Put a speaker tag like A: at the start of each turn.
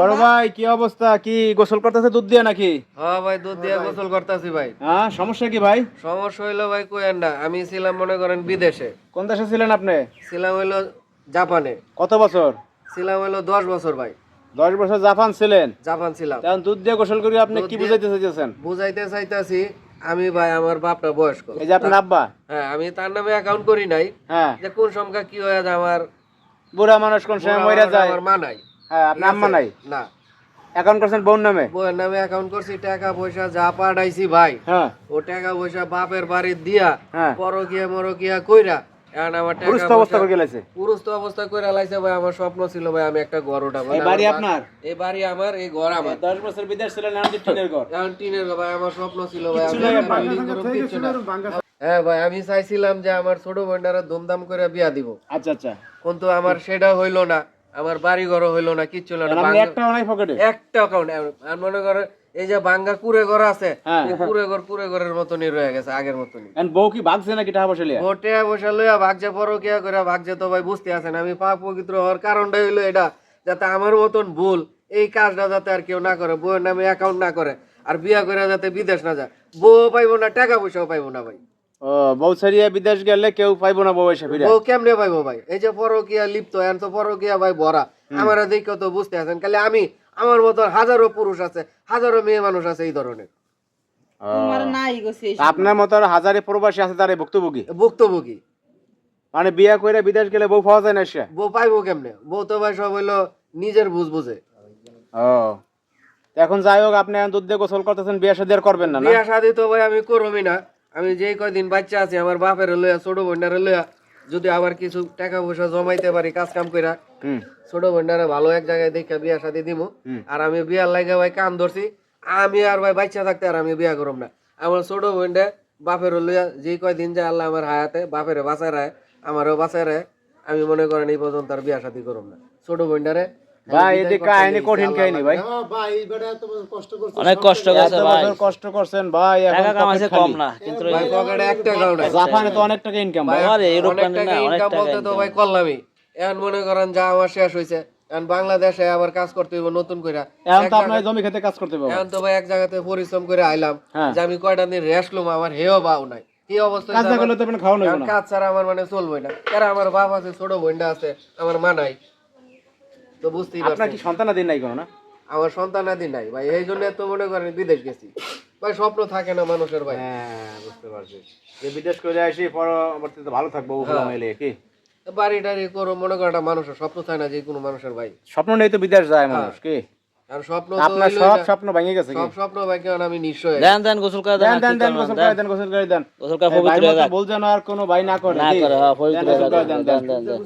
A: বড় ভাই কি অবস্থা, কি গোসল করতেছে দুধ দিয়ে নাকি?
B: হ্যাঁ ভাই, দুধ দিয়ে গোসল করতেছি ভাই।
A: হ্যাঁ, সমস্যা কি ভাই?
B: সমস্যা হইলো ভাই কোয়েন না, আমি ছিলাম মনে করেন বিদেশে।
A: কোন দেশে ছিলেন আপনি?
B: ছিলাম হইলো জাপানে।
A: কত বছর?
B: ছিলাম হইলো 10 বছর ভাই।
A: 10 বছর জাপান ছিলেন?
B: জাপান ছিলাম।
A: এখন দুধ দিয়ে গোসল করে আপনি কি বুঝাইতে চাইতেছেন?
B: বুঝাইতে চাইতাছি আমি ভাই, আমার বাপটা বয়স্ক।
A: এই যে আপনার আব্বা?
B: হ্যাঁ, আমি তার নামে অ্যাকাউন্ট করি নাই।
A: হ্যাঁ,
B: যে কোন সংখ্যা কি হয়ে যায়, আমার
A: বুড়া মানুষ কোন সময় মরে যায়।
B: আমার মা নাই।
A: হ্যাঁ, আপনার আম্মা নাই?
B: না।
A: অ্যাকাউন্ট করছেন বোন নামে?
B: বউয়ের নামে অ্যাকাউন্ট করছি, টাকা পয়সা যা পাঠাইছি ভাই।
A: হ্যাঁ,
B: ও টাকা পয়সা বাপের বাড়ি দিয়া
A: হ্যাঁ,
B: পরকিয়া মরকিয়া কইরা এখন আমার টাকা
A: পুরুষ অবস্থা করে গেছে।
B: পুরুষ অবস্থা কইরা লাইছে ভাই। আমার স্বপ্ন ছিল ভাই আমি একটা ঘর উঠাবো।
A: এই বাড়ি আপনার?
B: এই বাড়ি আমার, এই ঘর আমার।
A: 10 বছর বিদেশ ছিলেন, এখন টিনের ঘর।
B: এখন টিনের ঘর ভাই। আমার স্বপ্ন ছিল ভাই
A: কিচ্ছু
B: আমি
A: নাই
B: একটা
A: আপনার?
B: building করব, কিচ্ছু না। হ্যাঁ ভাই, আমি চাইছিলাম যে আমার ছোট বোনটারে ধুমধাম করে বিয়া দিব,
A: আচ্ছা আচ্ছা,
B: কিন্তু আমার সেটা হইলো না। আমার বাড়ি ঘর হইলো না, কিচ্ছু হইলো না।
A: আপনি একটাও নাই পকেটে?
B: একটা অ্যাকাউন্ট আর মনে করে এই যে ভাঙ্গা কুড়ে ঘর আছে,
A: হ্যাঁ।
B: এই কুড়ে ঘরের মতনই রয়ে গেছে, আগের মতনই।
A: এখন বউ কি ভাগছে নাকি টাকা পয়সা লিয়া?
B: ভোটে বসে লইয়া ভাগছে পরকিয়া করে ভাগছে, তো ভাই বুঝতে আছেন আমি পাপ পবিত্র হওয়ার কারণটাই হইলো এটা, যাতে আমার মতন ভুল এই কাজটা যাতে আর কেউ না করে, বউয়ের নামে অ্যাকাউন্ট না করে, আর বিয়া করে যাতে বিদেশ না যায়। বউ পাইবো না, টাকা পয়সাও পাইবো না ভাই।
A: ও, বউ ছাড়িয়ে বিদেশ গেলে কেউ পাইবো না বউ এসে ফিরে?
B: বউ কেমনে পাইবো ভাই? এই যে পরকিয়া লিপ্ত, এখন তো পরকিয়া ভাই ভরা। আমার দেখে তো বুঝতে আছেন, খালি আমি, আমার মতন হাজারো পুরুষ আছে, হাজারো মেয়ে মানুষ আছে এই ধরনের।
A: আপনার মতো হাজারে প্রবাসী আছে, তার ভুক্তভোগী?
B: ভুক্তভোগী
A: মানে বিয়া করে বিদেশ গেলে বউ পাওয়া যায় না সে?
B: বউ পাইবো কেমনে? বউ তো ভাই সব হইলো নিজের বুঝ বুঝে।
A: ও, এখন যাই হোক, আপনি এখন দুধ দিয়ে গোসল করতেছেন, বিয়া শাদী আর করবেন না?
B: বিয়া শাদী তো ভাই আমি করবই না। আমি যেই কয়দিন বাচ্চা আছি, আমার বাপের লইয়া, ছোট বোনটারে লইয়া যদি আবার কিছু টাকা পয়সা জমাইতে পারি কাজ কাম কইরা, ছোট বোনটারে ভালো এক জায়গায় দেখে বিয়া শাদী দিমু। আর আমি বিয়ার লাগে ভাই কান ধরছি, আমি আর ভাই বাচ্চা থাকতে আর আমি বিয়া করব না। আমার ছোট বোনটা বাপের লইয়া যেই কয়দিন যায় আল্লাহ আমার হায়াতে, বাপের বাঁচায় রায়, আমারও বাঁচায় রায়, আমি মনে করেন এই পর্যন্ত আর বিয়া শাদী করব না। ছোট বোনটারে
A: ভাই, এদিকে কাহিনী কঠিন কাহিনী ভাই।
C: অনেক কষ্ট করছে ভাই,
A: কষ্ট করছেন ভাই,
C: টাকা কামাইছে কম না, কিন্তু
B: ভাই পকেটে 1 টাকাও নাই।
A: জাপানে তো অনেক টাকা ইনকাম ভাই।
C: আরে এরকম
B: অনেক টাকা
C: না, অনেক
B: ইনকাম
C: টাকা
B: বলতে তো ভাই করলামই। এখন মনে করেন যা আমার শেষ হইছে, এখন বাংলাদেশে আবার কাজ করতে হইব নতুন করে।
A: এখন তো আপনার জমি খেতে কাজ করতে হবে।
B: এখন তো ভাই এক জায়গাতে পরিশ্রম করে আইলাম, যে আমি কয়টা দিন রেস্ট লুম, আমার হেও বাও নাই। কি অবস্থা?
A: কাজ না করলে তো আপনি খাওয়া
B: এখন কাজ ছাড়া আমার মানে চলবে না। কারণ আমার বাপ আছে, ছোট বোনটা আছে, আমার মা নাই, তো বুঝতেই
A: আপনার
B: পারছেন।
A: কি সন্তানাদি নাই কোনো? না,
B: আমার সন্তানাদি নাই ভাই, এই জন্য তো মনে করেন বিদেশ গেছি ভাই। স্বপ্ন থাকে না মানুষের ভাই?
A: হ্যাঁ, বুঝতে পারছি যে বিদেশ করে আসি পরবর্তীতে ভালো থাকবো মেলে কি
B: বাড়ি টাড়ি করো, মনে করেন একটা মানুষের স্বপ্ন থাকে না যে কোনো মানুষের ভাই?
A: স্বপ্ন নেই তো বিদেশ যায় মানুষ কি?
B: আর স্বপ্ন তো
A: আপনার সব স্বপ্ন ভেঙে গেছে?
B: সব স্বপ্ন ভাই, কারণ আমি নিশ্চয়
C: দেন দেন গোসল করে দেন,
A: দেন দেন গোসল করে দেন, গোসল করে দেন।
C: গোসল করে পবিত্র হয়ে যাক,
A: বলছেন আর কোনো ভাই না করে
C: না করে, হ্যাঁ পবিত্র হয়ে যাক, দেন দেন দেন।